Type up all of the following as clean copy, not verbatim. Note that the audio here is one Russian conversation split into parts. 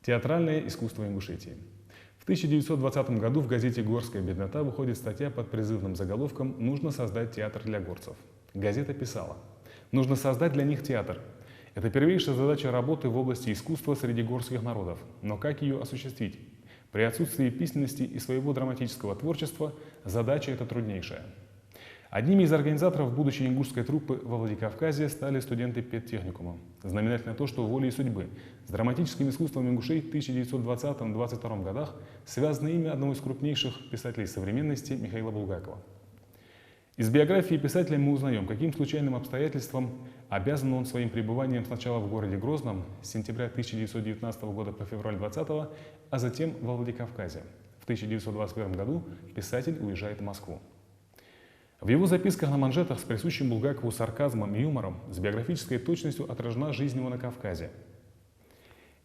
Театральное искусство Ингушетии. В 1920 году в газете «Горская беднота» выходит статья под призывным заголовком «Нужно создать театр для горцев». Газета писала: «Нужно создать для них театр. Это первейшая задача работы в области искусства среди горских народов. Но как ее осуществить? При отсутствии письменности и своего драматического творчества задача эта труднейшая». Одними из организаторов будущей ингушской труппы во Владикавказе стали студенты педтехникума. Знаменательно то, что волей судьбы с драматическим искусством ингушей в 1920-22 годах связано имя одного из крупнейших писателей современности Михаила Булгакова. Из биографии писателя мы узнаем, каким случайным обстоятельствам обязан он своим пребыванием сначала в городе Грозном с сентября 1919 года по февраль 20, а затем во Владикавказе. В 1921 году писатель уезжает в Москву. В его записках на манжетах с присущим Булгакову сарказмом и юмором с биографической точностью отражена жизнь его на Кавказе.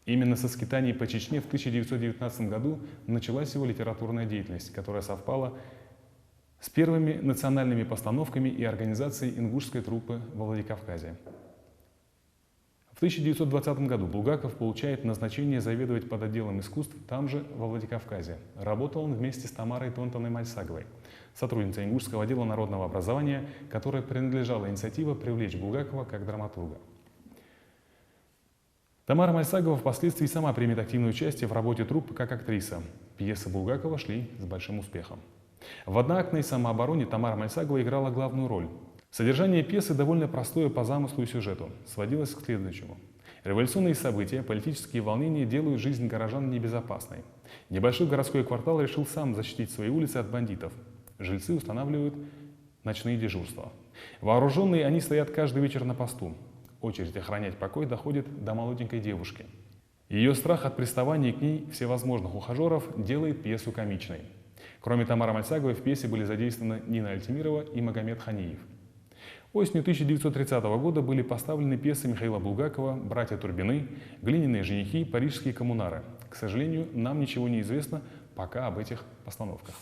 Именно со скитаний по Чечне в 1919 году началась его литературная деятельность, которая совпала с первыми национальными постановками и организацией ингушской труппы во Владикавказе. В 1920 году Булгаков получает назначение заведовать под отделом искусств там же, во Владикавказе. Работал он вместе с Тамарой Тонтоной Мальсаговой, сотрудницей ингушского отдела народного образования, которой принадлежала инициатива привлечь Булгакова как драматурга. Тамара Мальсагова впоследствии сама примет активное участие в работе труппы как актриса. Пьесы Булгакова шли с большим успехом. В одноактной самообороне Тамара Мальсагова играла главную роль. Содержание пьесы довольно простое по замыслу и сюжету, сводилось к следующему. Революционные события, политические волнения делают жизнь горожан небезопасной. Небольшой городской квартал решил сам защитить свои улицы от бандитов. Жильцы устанавливают ночные дежурства. Вооруженные они стоят каждый вечер на посту. Очередь охранять покой доходит до молоденькой девушки. Ее страх от приставания к ней всевозможных ухажеров делает пьесу комичной. Кроме Тамары Мальсаговой в пьесе были задействованы Нина Альтимирова и Магомед Ханиев. Осенью 1930 года были поставлены пьесы Михаила Булгакова «Братья Турбины», «Глиняные женихи», «Парижские коммунары». К сожалению, нам ничего не известно пока об этих постановках.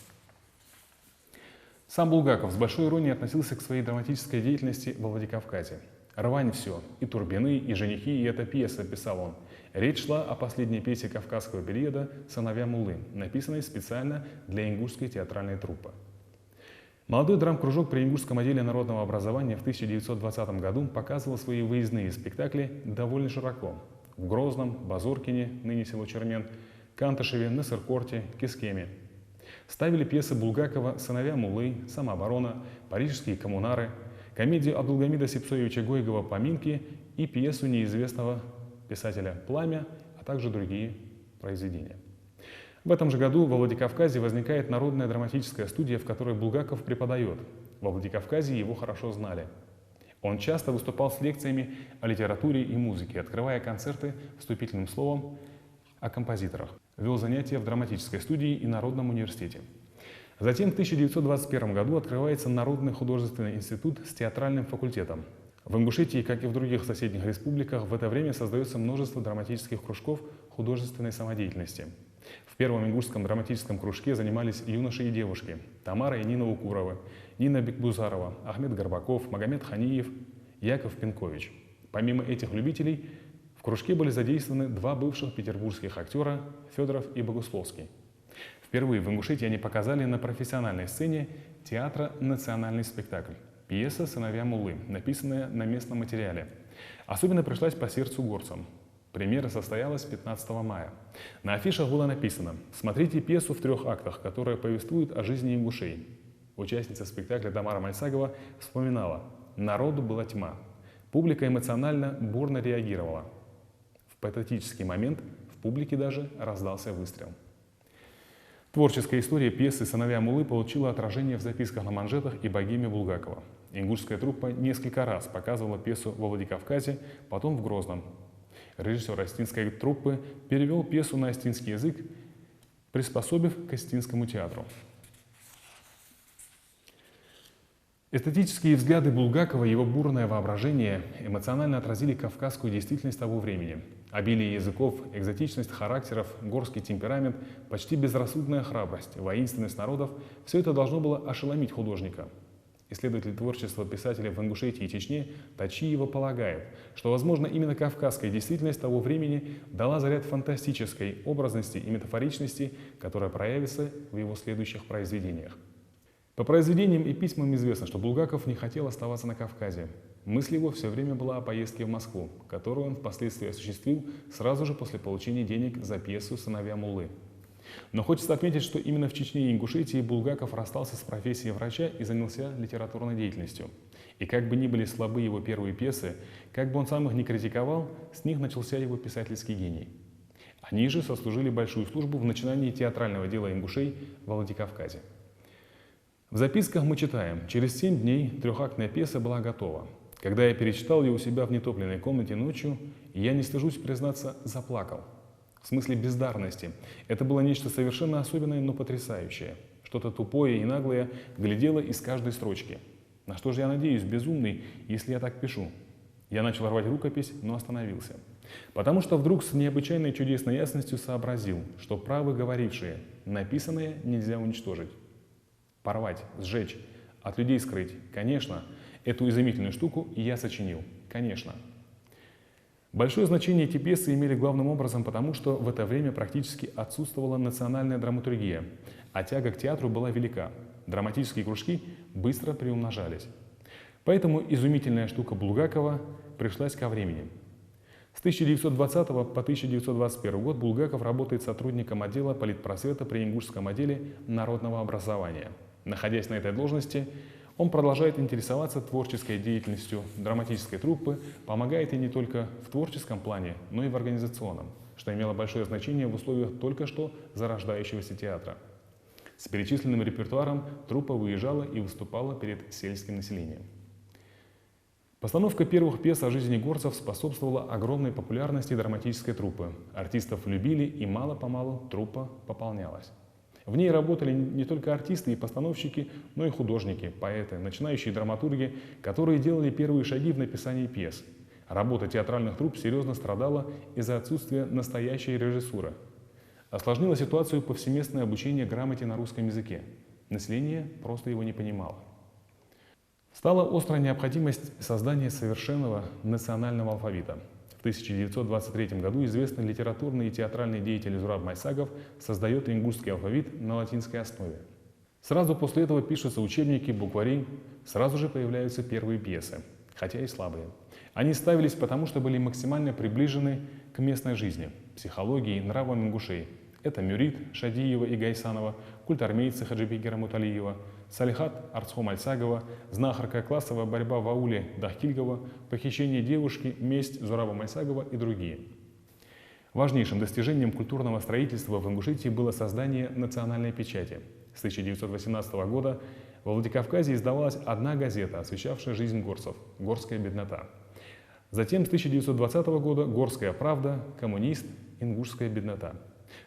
Сам Булгаков с большой иронией относился к своей драматической деятельности во Владикавказе. «Рвань все, и турбины, и женихи, и эта пьеса», — писал он. Речь шла о последней пьесе кавказского периода «Сыновья Муллы», написанной специально для ингушской театральной труппы. Молодой драм-кружок при ингушском отделе народного образования в 1920 году показывал свои выездные спектакли довольно широко. В Грозном, Базуркине, ныне село Чермен, Кантышеве, Насыркорте, Кискеме. Ставили пьесы Булгакова «Сыновья Муллы», «Самооборона», «Парижские коммунары», комедию Абдулгамида Сипсоевича Гойгова «Поминки» и пьесу неизвестного писателя «Пламя», а также другие произведения. В этом же году во Владикавказе возникает народная драматическая студия, в которой Булгаков преподает. Во Владикавказе его хорошо знали. Он часто выступал с лекциями о литературе и музыке, открывая концерты вступительным словом о композиторах. Вел занятия в драматической студии и Народном университете. Затем в 1921 году открывается Народный художественный институт с театральным факультетом. В Ингушетии, как и в других соседних республиках, в это время создается множество драматических кружков художественной самодеятельности. В первом ингушском драматическом кружке занимались юноши и девушки: Тамара и Нина Укуровы, Нина Бекбузарова, Ахмед Горбаков, Магомед Ханиев, Яков Пенкович. Помимо этих любителей, в кружке были задействованы два бывших петербургских актера Федоров и Богусловский. Впервые в Ингушетии они показали на профессиональной сцене театра национальный спектакль. Пьеса «Сыновья Муллы», написанная на местном материале. Особенно пришлась по сердцу горцам. Премьера состоялась 15 мая. На афишах было написано: «Смотрите пьесу в 3 актах, которая повествует о жизни ингушей». Участница спектакля Тамара Мальсагова вспоминала: «Народу была тьма. Публика эмоционально, бурно реагировала. В патетический момент в публике даже раздался выстрел». Творческая история пьесы «Сыновья Муллы» получила отражение в записках на манжетах и богеме Булгакова. Ингушская труппа несколько раз показывала пьесу во Владикавказе, потом в Грозном. Режиссер астинской труппы перевел пьесу на астинский язык, приспособив к астинскому театру. Эстетические взгляды Булгакова и его бурное воображение эмоционально отразили кавказскую действительность того времени. Обилие языков, экзотичность характеров, горский темперамент, почти безрассудная храбрость, воинственность народов – все это должно было ошеломить художника. Исследователь творчества писателя в Ингушетии и Чечне Тачиева полагает, что, возможно, именно кавказская действительность того времени дала заряд фантастической образности и метафоричности, которая проявится в его следующих произведениях. По произведениям и письмам известно, что Булгаков не хотел оставаться на Кавказе. Мысль его все время была о поездке в Москву, которую он впоследствии осуществил сразу же после получения денег за пьесу «Сыновья Муллы». Но хочется отметить, что именно в Чечне и Ингушетии Булгаков расстался с профессией врача и занялся литературной деятельностью. И как бы ни были слабы его первые пьесы, как бы он сам их не критиковал, с них начался его писательский гений. Они же сослужили большую службу в начинании театрального дела ингушей во Владикавказе. В записках мы читаем: «Через 7 дней трехактная пьеса была готова. Когда я перечитал ее у себя в нетопленной комнате ночью, я, не стыжусь признаться, заплакал. В смысле бездарности. Это было нечто совершенно особенное, но потрясающее. Что-то тупое и наглое глядело из каждой строчки. На что же я надеюсь, безумный, если я так пишу? Я начал рвать рукопись, но остановился. Потому что вдруг с необычайной чудесной ясностью сообразил, что правы говорившие: написанное нельзя уничтожить. Порвать, сжечь, от людей скрыть. Конечно, эту изумительную штуку и я сочинил. Конечно». Большое значение эти пьесы имели главным образом потому, что в это время практически отсутствовала национальная драматургия, а тяга к театру была велика. Драматические кружки быстро приумножались. Поэтому изумительная штука Булгакова пришлась ко времени. С 1920 по 1921 год Булгаков работает сотрудником отдела политпросвета при Ингушском отделе народного образования. Находясь на этой должности, он продолжает интересоваться творческой деятельностью драматической труппы, помогает ей не только в творческом плане, но и в организационном, что имело большое значение в условиях только что зарождающегося театра. С перечисленным репертуаром труппа выезжала и выступала перед сельским населением. Постановка первых пьес о жизни горцев способствовала огромной популярности драматической труппы. Артистов любили, и мало-помалу труппа пополнялась. В ней работали не только артисты и постановщики, но и художники, поэты, начинающие драматурги, которые делали первые шаги в написании пьес. Работа театральных трупп серьезно страдала из-за отсутствия настоящей режиссуры. Осложнило ситуацию повсеместное обучение грамоте на русском языке. Население просто его не понимало. Стала острая необходимость создания совершенного национального алфавита. В 1923 году известный литературный и театральный деятель Зураб Майсагов создает ингушский алфавит на латинской основе. Сразу после этого пишутся учебники, буквари, сразу же появляются первые пьесы, хотя и слабые. Они ставились потому, что были максимально приближены к местной жизни, психологии, нравам ингушей. Это Мюрит Шадиева и Гайсанова, культармейцы Хаджибекера Муталиева, Салихат Арцхо Мальсагова, знахарка классовая борьба в ауле Дахтильгова, похищение девушки, месть Зураба Мальсагова и другие. Важнейшим достижением культурного строительства в Ингушетии было создание национальной печати. С 1918 года во Владикавказе издавалась одна газета, освещавшая жизнь горцев – «Горская беднота». Затем с 1920 года «Горская правда», «Коммунист», «Ингушская беднота».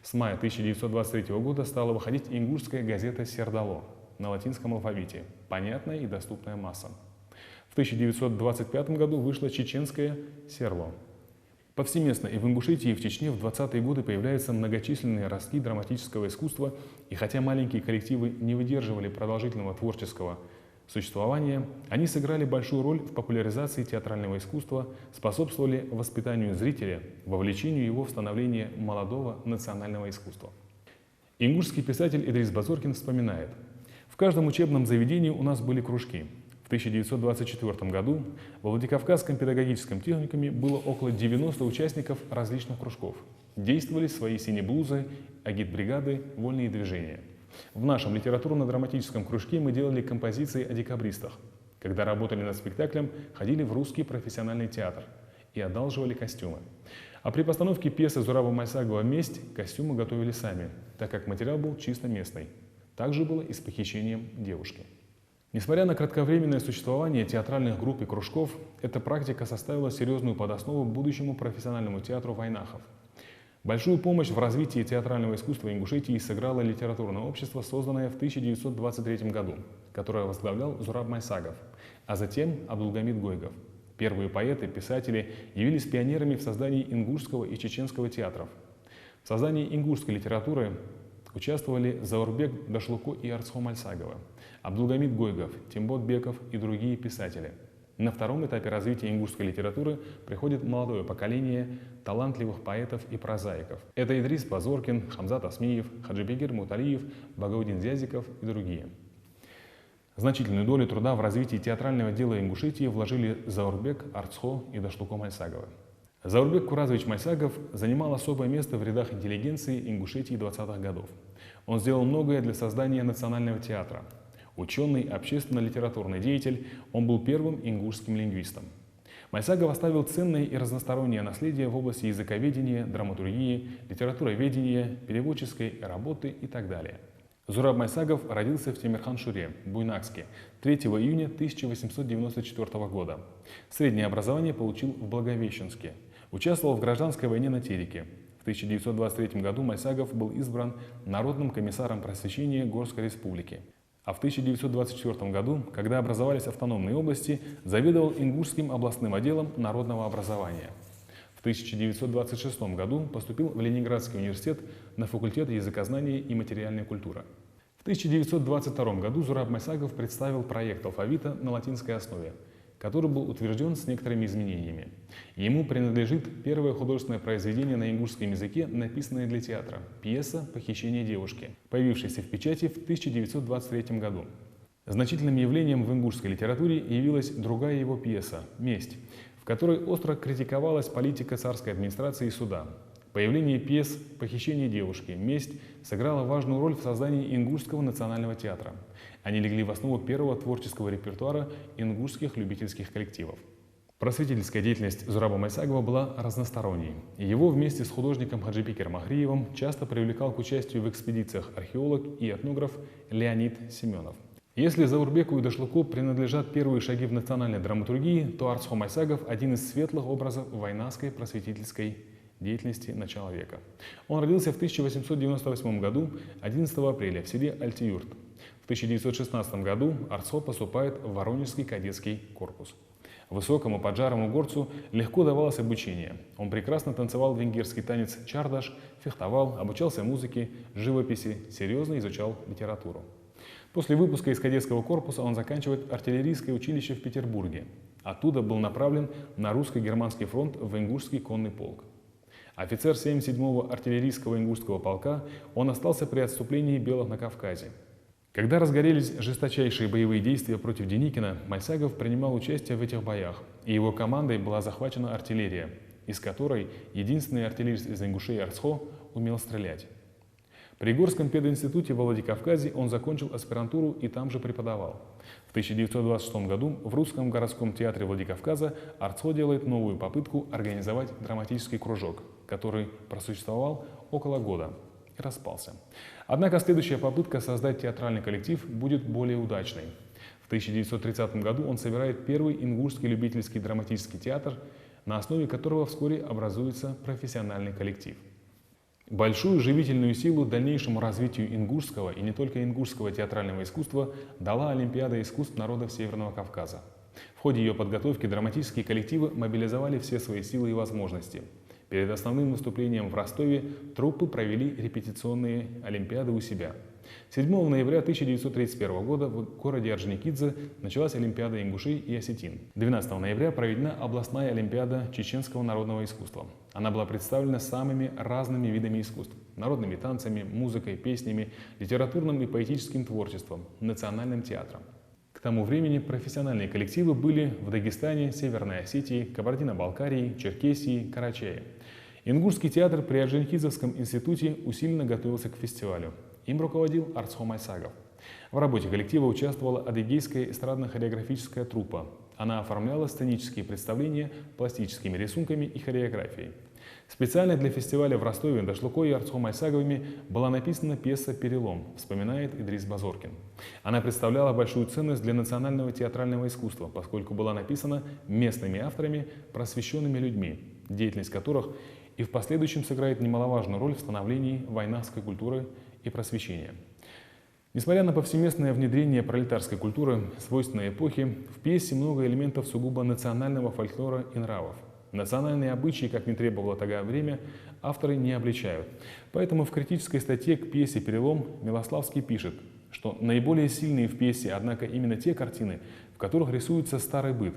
С мая 1923 года стала выходить ингушская газета «Сердало» на латинском алфавите, понятная и доступная массам. В 1925 году вышла чеченская «Серло». Повсеместно и в Ингушетии, и в Чечне в 20-е годы появляются многочисленные ростки драматического искусства, и хотя маленькие коллективы не выдерживали продолжительного творческого существования, они сыграли большую роль в популяризации театрального искусства, способствовали воспитанию зрителя, вовлечению его в становление молодого национального искусства. Ингушский писатель Идрис Базоркин вспоминает: «В каждом учебном заведении у нас были кружки. В 1924 году во Владикавказском педагогическом техникуме было около 90 участников различных кружков. Действовали свои синеблузы, агитбригады, вольные движения. В нашем литературно-драматическом кружке мы делали композиции о декабристах. Когда работали над спектаклем, ходили в русский профессиональный театр и одалживали костюмы. А при постановке пьесы Зураба Мальсагова «Месть» костюмы готовили сами, так как материал был чисто местный. Так же было и с похищением девушки». Несмотря на кратковременное существование театральных групп и кружков, эта практика составила серьезную подоснову будущему профессиональному театру вайнахов. Большую помощь в развитии театрального искусства Ингушетии сыграло литературное общество, созданное в 1923 году, которое возглавлял Зураб Майсагов, а затем Абдулгамид Гойгов. Первые поэты, писатели явились пионерами в создании ингушского и чеченского театров. В создании ингушской литературы Участвовали Заурбек Дашлуко и Арцхо Мальсагова, Абдулгамид Гойгов, Тимбот Беков и другие писатели. На втором этапе развития ингушской литературы приходит молодое поколение талантливых поэтов и прозаиков. Это Идрис Базоркин, Хамзат Асмиев, Хаджибегир Муталиев, Багаудин Зязиков и другие. Значительную долю труда в развитии театрального дела Ингушетии вложили Заурбек, Арцхо и Дашлуко Мальсаговы. Заурбек Куразович Мальсагов занимал особое место в рядах интеллигенции Ингушетии 20-х годов. Он сделал многое для создания национального театра. Ученый, общественно-литературный деятель, он был первым ингушским лингвистом. Мальсагов оставил ценное и разностороннее наследие в области языковедения, драматургии, литературоведения, переводческой работы и так далее. Зураб Мальсагов родился в Темирхан-Шуре, Буйнакске, 3 июня 1894 года. Среднее образование получил в Благовещенске. Участвовал в гражданской войне на Тереке. В 1923 году Мальсагов был избран Народным комиссаром просвещения Горской республики. А в 1924 году, когда образовались автономные области, заведовал Ингушским областным отделом народного образования. В 1926 году поступил в Ленинградский университет на факультет языкознания и материальной культуры. В 1922 году Зураб Мальсагов представил проект алфавита на латинской основе, который был утвержден с некоторыми изменениями. Ему принадлежит первое художественное произведение на ингушском языке, написанное для театра – пьеса «Похищение девушки», появившаяся в печати в 1923 году. Значительным явлением в ингушской литературе явилась другая его пьеса «Месть», в которой остро критиковалась политика царской администрации и суда. Появление пьес «Похищение девушки», «Месть» сыграло важную роль в создании Ингушского национального театра. Они легли в основу первого творческого репертуара ингушских любительских коллективов. Просветительская деятельность Зураба Мальсагова была разносторонней. Его вместе с художником Хаджибекиром Ахриевым часто привлекал к участию в экспедициях археолог и этнограф Леонид Семенов. Если Заурбеку и Дашлуку принадлежат первые шаги в национальной драматургии, то Арцхо Мальсагов – один из светлых образов войнацкой просветительской деятельности начала века. Он родился в 1898 году, 11 апреля, в селе Альтиюрт. В 1916 году Арцхо поступает в Воронежский кадетский корпус. Высокому поджарому горцу легко давалось обучение. Он прекрасно танцевал венгерский танец чардаш, фехтовал, обучался музыке, живописи, серьезно изучал литературу. После выпуска из кадетского корпуса он заканчивает артиллерийское училище в Петербурге. Оттуда был направлен на русско-германский фронт в Ингушский конный полк. Офицер 77-го артиллерийского ингушского полка, он остался при отступлении белых на Кавказе. Когда разгорелись жесточайшие боевые действия против Деникина, Мальсагов принимал участие в этих боях, и его командой была захвачена артиллерия, из которой единственный артиллерист из Ингушей Арцхо умел стрелять. При Горском пединституте во Владикавказе он закончил аспирантуру и там же преподавал. В 1926 году в Русском городском театре Владикавказа Арцхо делает новую попытку организовать драматический кружок, который просуществовал около года и распался. Однако следующая попытка создать театральный коллектив будет более удачной. В 1930 году он собирает первый ингушский любительский драматический театр, на основе которого вскоре образуется профессиональный коллектив. Большую живительную силу дальнейшему развитию ингушского и не только ингушского театрального искусства дала Олимпиада искусств народов Северного Кавказа. В ходе ее подготовки драматические коллективы мобилизовали все свои силы и возможности. Перед основным выступлением в Ростове труппы провели репетиционные олимпиады у себя. 7 ноября 1931 года в городе Орджоникидзе началась Олимпиада ингушей и осетин. 12 ноября проведена областная Олимпиада чеченского народного искусства. Она была представлена самыми разными видами искусств – народными танцами, музыкой, песнями, литературным и поэтическим творчеством, национальным театром. К тому времени профессиональные коллективы были в Дагестане, Северной Осетии, Кабардино-Балкарии, Черкесии, Карачае. Ингушский театр при Орджоникидзевском институте усиленно готовился к фестивалю. Им руководил Арцхо Мальсагов. В работе коллектива участвовала адыгейская эстрадно-хореографическая труппа. Она оформляла сценические представления пластическими рисунками и хореографией. Специально для фестиваля в Ростове Дашлуко и Арцхо Мальсаговыми была написана пьеса «Перелом», вспоминает Идрис Базоркин. Она представляла большую ценность для национального театрального искусства, поскольку была написана местными авторами, просвещенными людьми, деятельность которых и в последующем сыграет немаловажную роль в становлении войнацкой культуры и просвещения. Несмотря на повсеместное внедрение пролетарской культуры, свойственной эпохи, в пьесе много элементов сугубо национального фольклора и нравов. Национальные обычаи, как ни требовало тогда время, авторы не обличают. Поэтому в критической статье к пьесе «Перелом» Милославский пишет, что наиболее сильные в пьесе, однако, именно те картины, в которых рисуется старый быт.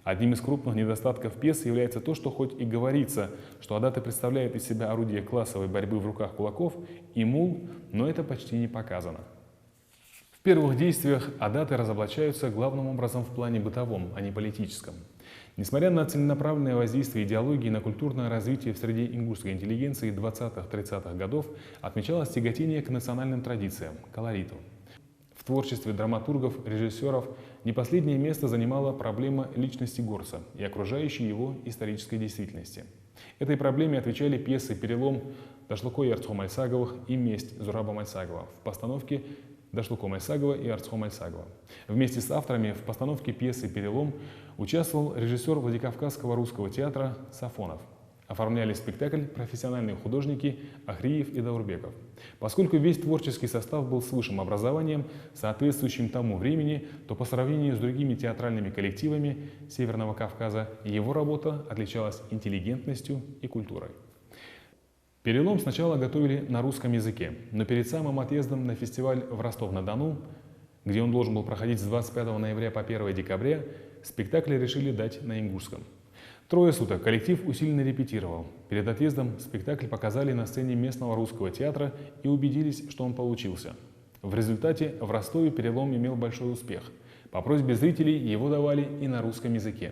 Одним из крупных недостатков пьесы является то, что хоть и говорится, что Адаты представляет из себя орудие классовой борьбы в руках кулаков и мул, но это почти не показано. В первых действиях Адаты разоблачаются главным образом в плане бытовом, а не политическом. Несмотря на целенаправленное воздействие идеологии на культурное развитие в среде ингушской интеллигенции 20-30-х годов, отмечалось тяготение к национальным традициям, колориту. В творчестве драматургов, режиссеров не последнее место занимала проблема личности Горца и окружающей его исторической действительности. Этой проблеме отвечали пьесы «Перелом» Дашлыко и Арцхо Мальсаговых и «Месть» Зураба Мальсагова в постановке Дашлыко Мальсагова и Арцхо Мальсагова. Вместе с авторами в постановке пьесы «Перелом» участвовал режиссер Владикавказского русского театра Сафонов. Оформляли спектакль профессиональные художники Ахриев и Даурбеков. Поскольку весь творческий состав был с высшим образованием, соответствующим тому времени, то по сравнению с другими театральными коллективами Северного Кавказа его работа отличалась интеллигентностью и культурой. «Перелом» сначала готовили на русском языке, но перед самым отъездом на фестиваль в Ростов-на-Дону, где он должен был проходить с 25 ноября по 1 декабря, спектакль решили дать на ингушском. 3 суток коллектив усиленно репетировал. Перед отъездом спектакль показали на сцене местного русского театра и убедились, что он получился. В результате в Ростове «Перелом» имел большой успех. По просьбе зрителей его давали и на русском языке.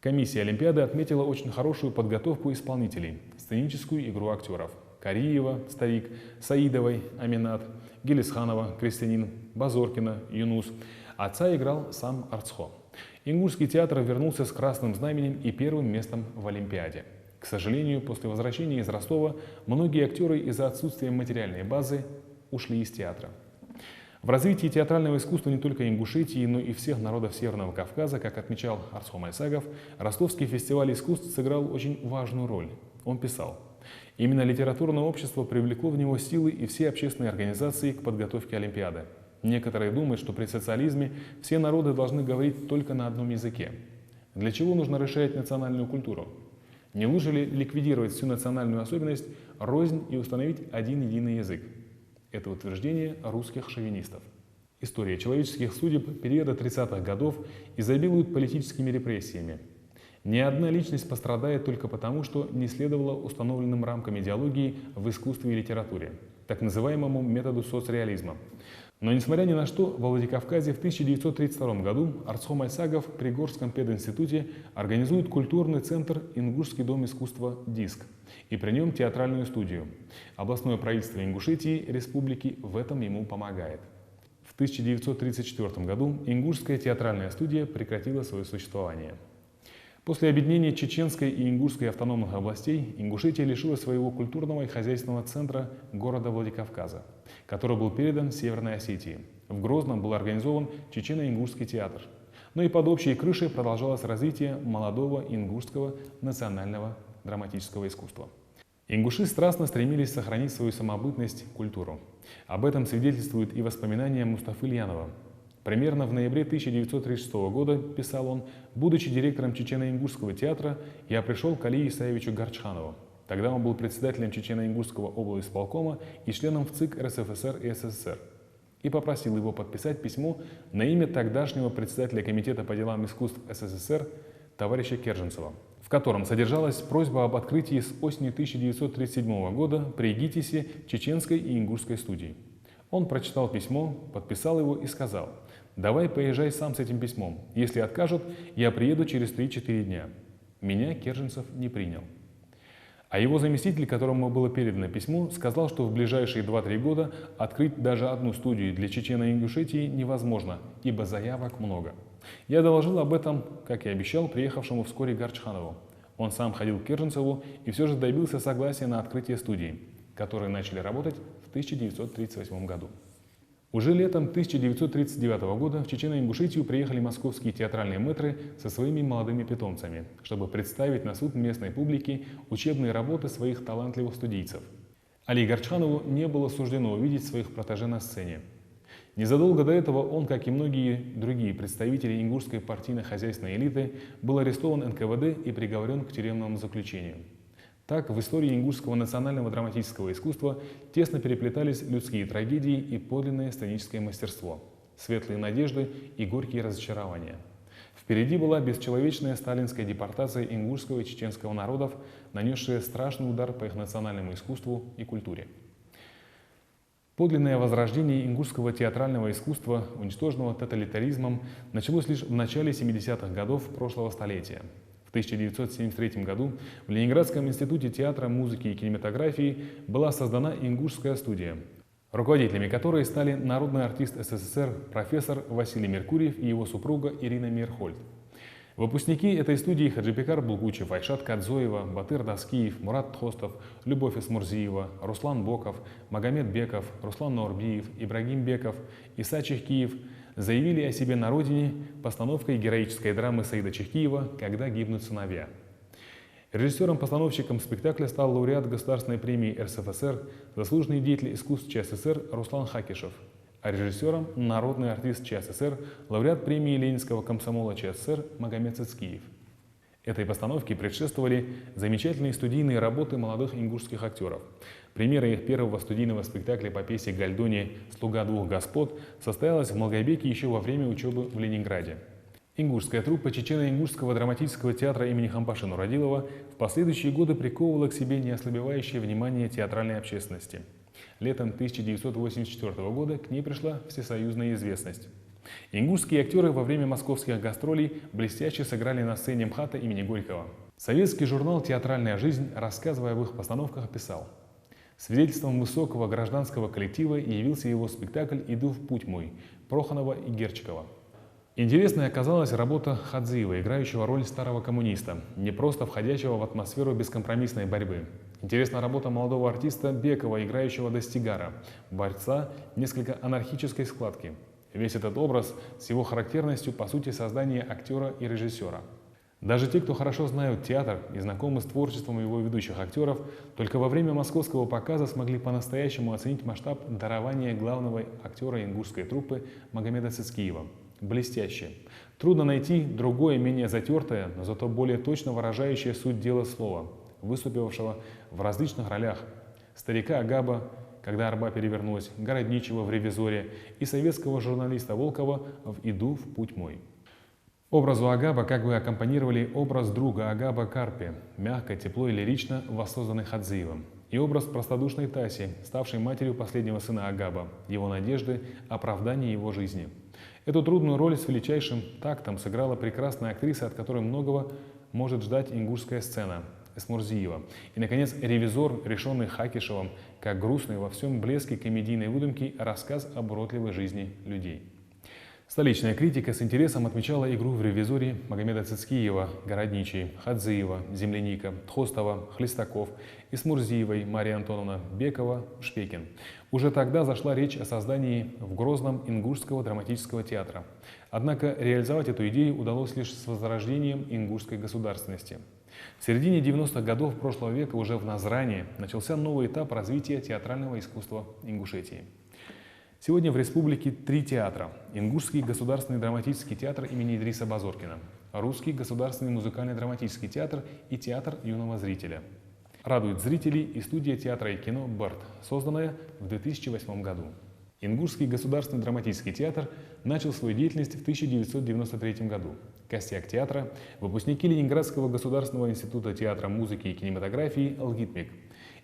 Комиссия Олимпиады отметила очень хорошую подготовку исполнителей, сценическую игру актеров. Кариева, Старик, Саидовой, Аминат, Гелисханова, Крестьянин, Базоркина, Юнус. Отца играл сам Арцхо. Ингушский театр вернулся с красным знаменем и первым местом в Олимпиаде. К сожалению, после возвращения из Ростова многие актеры из-за отсутствия материальной базы ушли из театра. В развитии театрального искусства не только Ингушетии, но и всех народов Северного Кавказа, как отмечал Арцхо Мальсагов, Ростовский фестиваль искусств сыграл очень важную роль. Он писал: «Именно литературное общество привлекло в него силы и все общественные организации к подготовке Олимпиады. Некоторые думают, что при социализме все народы должны говорить только на одном языке. Для чего нужно расширять национальную культуру? Не лучше ли ликвидировать всю национальную особенность, рознь и установить один единый язык?» Это утверждение русских шовинистов. История человеческих судеб периода 30-х годов изобилует политическими репрессиями. Ни одна личность пострадает только потому, что не следовала установленным рамкам идеологии в искусстве и литературе, так называемому методу соцреализма. Но несмотря ни на что, во Владикавказе в 1932 году Арцхо Мальсагов при Горском пединституте организует культурный центр «Ингушский дом искусства ДИСК» и при нем театральную студию. Областное правительство Ингушетии республики в этом ему помогает. В 1934 году Ингушская театральная студия прекратила свое существование. После объединения Чеченской и Ингушской автономных областей Ингушетия лишилась своего культурного и хозяйственного центра города Владикавказа, который был передан Северной Осетии. В Грозном был организован Чечено-Ингушский театр. Но и под общей крышей продолжалось развитие молодого ингушского национального драматического искусства. Ингуши страстно стремились сохранить свою самобытность, культуру. Об этом свидетельствуют и воспоминания Мустафы Льянова. Примерно в ноябре 1936 года, писал он, будучи директором Чечено-Ингушского театра, я пришел к Али Исаевичу Гарчханову. Тогда он был председателем Чечено-Ингушского облисполкома и членом ВЦИК РСФСР и СССР. И попросил его подписать письмо на имя тогдашнего председателя Комитета по делам искусств СССР товарища Керженцева, в котором содержалась просьба об открытии с осени 1937 года при ГИТИСе Чеченской и Ингушской студий. Он прочитал письмо, подписал его и сказал: «Давай поезжай сам с этим письмом. Если откажут, я приеду через 3-4 дня». Меня Керженцев не принял. А его заместитель, которому было передано письмо, сказал, что в ближайшие 2-3 года открыть даже одну студию для Чечено-Ингушетии невозможно, ибо заявок много. Я доложил об этом, как и обещал, приехавшему вскоре Гарчханову. Он сам ходил к Керженцеву и все же добился согласия на открытие студии, которые начали работать в 1938 году. Уже летом 1939 года в Чечено-Ингушетию приехали московские театральные мэтры со своими молодыми питомцами, чтобы представить на суд местной публике учебные работы своих талантливых студийцев. Али Гарчханову не было суждено увидеть своих протеже на сцене. Незадолго до этого он, как и многие другие представители ингушской партийно-хозяйственной элиты, был арестован НКВД и приговорен к тюремному заключению. Так, в истории ингушского национального драматического искусства тесно переплетались людские трагедии и подлинное сценическое мастерство, светлые надежды и горькие разочарования. Впереди была бесчеловечная сталинская депортация ингушского и чеченского народов, нанесшая страшный удар по их национальному искусству и культуре. Подлинное возрождение ингушского театрального искусства, уничтоженного тоталитаризмом, началось лишь в начале 70-х годов прошлого столетия. В 1973 году в Ленинградском институте театра, музыки и кинематографии была создана ингушская студия, руководителями которой стали народный артист СССР профессор Василий Меркурьев и его супруга Ирина Мейерхольд. Выпускники этой студии Хаджипекар Булгучев, Айшат Кадзоева, Батыр Даскиев, Мурат Тхостов, Любовь Эсмурзиева, Руслан Боков, Магомед Беков, Руслан Наурбиев, Ибрагим Беков, Иса Чехкиев заявили о себе на родине постановкой героической драмы Саида Чехкиева «Когда гибнут сыновья». Режиссером-постановщиком спектакля стал лауреат Государственной премии РСФСР, заслуженный деятель искусств ЧССР Руслан Хакишев, а режиссером – народный артист ЧССР, лауреат премии Ленинского комсомола ЧССР Магомед Цицкиев. Этой постановке предшествовали замечательные студийные работы молодых ингушских актеров. Премьера их первого студийного спектакля по пьесе Гальдони «Слуга двух господ» состоялась в Малгобеке еще во время учебы в Ленинграде. Ингушская труппа Чечено-Ингушского драматического театра имени Хампаши Нурадилова в последующие годы приковывала к себе неослабевающее внимание театральной общественности. Летом 1984 года к ней пришла всесоюзная известность. Ингушские актеры во время московских гастролей блестяще сыграли на сцене МХАТа имени Горького. Советский журнал «Театральная жизнь», рассказывая об их постановках, писал: «Свидетельством высокого гражданского коллектива явился его спектакль «Иду в путь мой» Проханова и Герчикова. Интересной оказалась работа Хадзиева, играющего роль старого коммуниста, не просто входящего в атмосферу бескомпромиссной борьбы. Интересна работа молодого артиста Бекова, играющего достигара, борца несколько анархической складки. Весь этот образ с его характерностью, по сути, создание актера и режиссера. Даже те, кто хорошо знают театр и знакомы с творчеством его ведущих актеров, только во время московского показа смогли по-настоящему оценить масштаб дарования главного актера ингушской труппы Магомеда Цицкиева. Блестяще. Трудно найти другое, менее затертое, но зато более точно выражающее суть дела слова, выступившего в различных ролях: старика Агаба, когда арба перевернулась, Городничего в «Ревизоре» и советского журналиста Волкова в «Иду в путь мой». Образу Агаба как бы аккомпанировали образ друга Агаба Карпи, мягко, тепло и лирично воссозданный Хадзиевым, и образ простодушной Таси, ставшей матерью последнего сына Агаба, его надежды, оправдания его жизни. Эту трудную роль с величайшим тактом сыграла прекрасная актриса, от которой многого может ждать ингушская сцена – Эсмурзиева. И, наконец, «Ревизор», решенный Хакишевым, как грустный во всем блеске комедийной выдумки рассказ об уродливой жизни людей. Столичная критика с интересом отмечала игру в «Ревизоре» Магомеда Цицкиева, Городничий, Хадзиева, Земляника, Тхостова, Хлестаков, Эсмурзиевой, Мария Антоновна, Бекова, Шпекин. Уже тогда зашла речь о создании в Грозном ингушского драматического театра. Однако реализовать эту идею удалось лишь с возрождением ингушской государственности. В середине 90-х годов прошлого века уже в Назране начался новый этап развития театрального искусства Ингушетии. Сегодня в республике 3 театра: Ингушский государственный драматический театр имени Идриса Базоркина, Русский государственный музыкально-драматический театр и театр юного зрителя. Радует зрителей и студия театра и кино «Берт», созданная в 2008 году. Ингушский государственный драматический театр начал свою деятельность в 1993 году. Костяк театра – выпускники Ленинградского государственного института театра, музыки и кинематографии «ЛГИТМИК».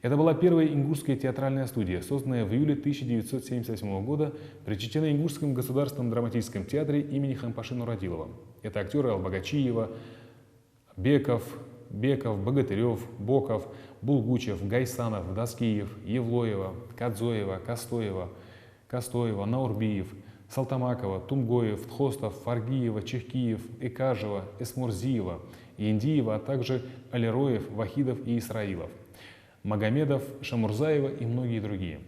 Это была первая ингушская театральная студия, созданная в июле 1978 года при Чечено-Ингушском государственном драматическом театре имени Хампаши Нурадилова. Это актеры Албагачиева, Беков, Богатырев, Боков, Булгучев, Гайсанов, Даскиев, Евлоева, Кадзоева, Костоева, Наурбиев, Салтамакова, Тумгоев, Тхостов, Фаргиева, Чехкиев, Экажева, Эсмурзиева, Индиева, а также Алероев, Вахидов и Исраилов, Магомедов, Шамурзаева и многие другие.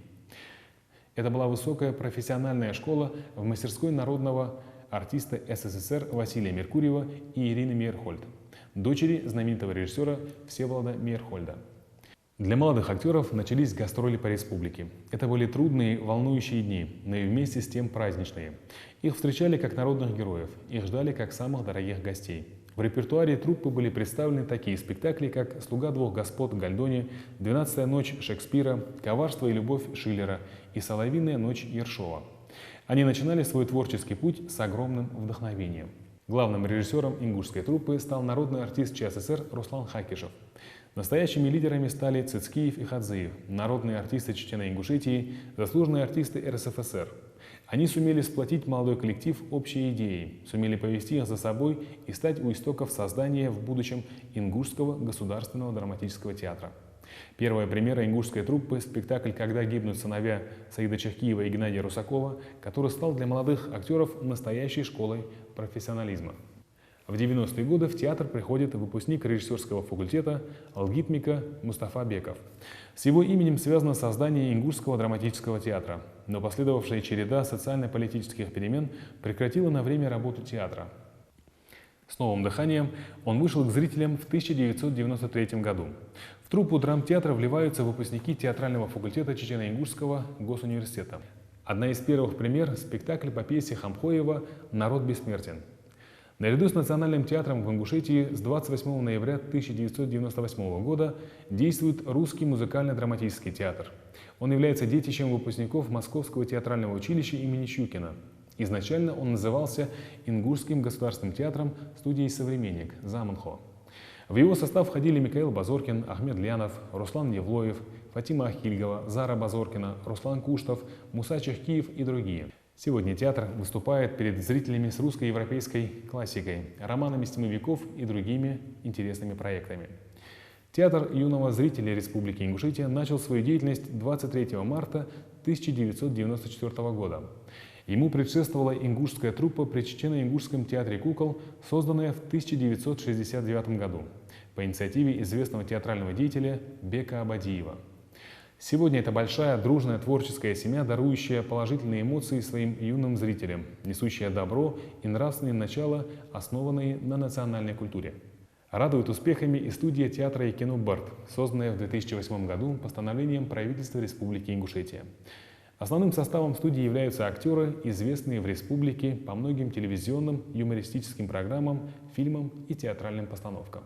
Это была высокая профессиональная школа в мастерской народного артиста СССР Василия Меркурьева и Ирины Мейерхольд, дочери знаменитого режиссера Всеволода Мейерхольда. Для молодых актеров начались гастроли по республике. Это были трудные, волнующие дни, но и вместе с тем праздничные. Их встречали как народных героев, их ждали как самых дорогих гостей. В репертуаре труппы были представлены такие спектакли, как «Слуга двух господ» Гальдони, «12-я ночь» Шекспира, «Коварство и любовь» Шиллера и «Соловьиная ночь» Ершова. Они начинали свой творческий путь с огромным вдохновением. Главным режиссером ингушской труппы стал народный артист ЧССР Руслан Хакишев. Настоящими лидерами стали Цицкиев и Хадзиев, народные артисты Чечено-Ингушетии, заслуженные артисты РСФСР. Они сумели сплотить молодой коллектив общей идеей, сумели повести их за собой и стать у истоков создания в будущем Ингушского государственного драматического театра. Первая премьера ингушской труппы – спектакль «Когда гибнут сыновья» Саида Чехкиева и Геннадия Русакова, который стал для молодых актеров настоящей школой профессионализма. В 90-е годы в театр приходит выпускник режиссерского факультета алгитмика Мустафа Беков. С его именем связано создание Ингушского драматического театра, но последовавшая череда социально-политических перемен прекратила на время работу театра. С новым дыханием он вышел к зрителям в 1993 году. В труппу драмтеатра вливаются выпускники театрального факультета Чечено-Ингушского госуниверситета. Одна из первых премьер – спектакль по пьесе Хамхоева «Народ бессмертен». Наряду с Национальным театром в Ингушетии с 28 ноября 1998 года действует Русский музыкально-драматический театр. Он является детищем выпускников Московского театрального училища имени Щукина. Изначально он назывался Ингушским государственным театром студией «Современник» Заманхо. В его состав входили Михаил Базоркин, Ахмед Лянов, Руслан Евлоев, Фатима Ахильгова, Зара Базоркина, Руслан Куштов, Муса Чехкиев и другие. Сегодня театр выступает перед зрителями с русско-европейской классикой, романами стеновиков и другими интересными проектами. Театр юного зрителя Республики Ингушетия начал свою деятельность 23 марта 1994 года. Ему предшествовала ингушская труппа при Чечено-Ингушском театре кукол, созданная в 1969 году по инициативе известного театрального деятеля Бека Абадиева. Сегодня это большая, дружная творческая семья, дарующая положительные эмоции своим юным зрителям, несущая добро и нравственные начала, основанные на национальной культуре. Радует успехами и студия театра и кино «Барт», созданная в 2008 году постановлением правительства Республики Ингушетия. Основным составом студии являются актеры, известные в республике по многим телевизионным, юмористическим программам, фильмам и театральным постановкам.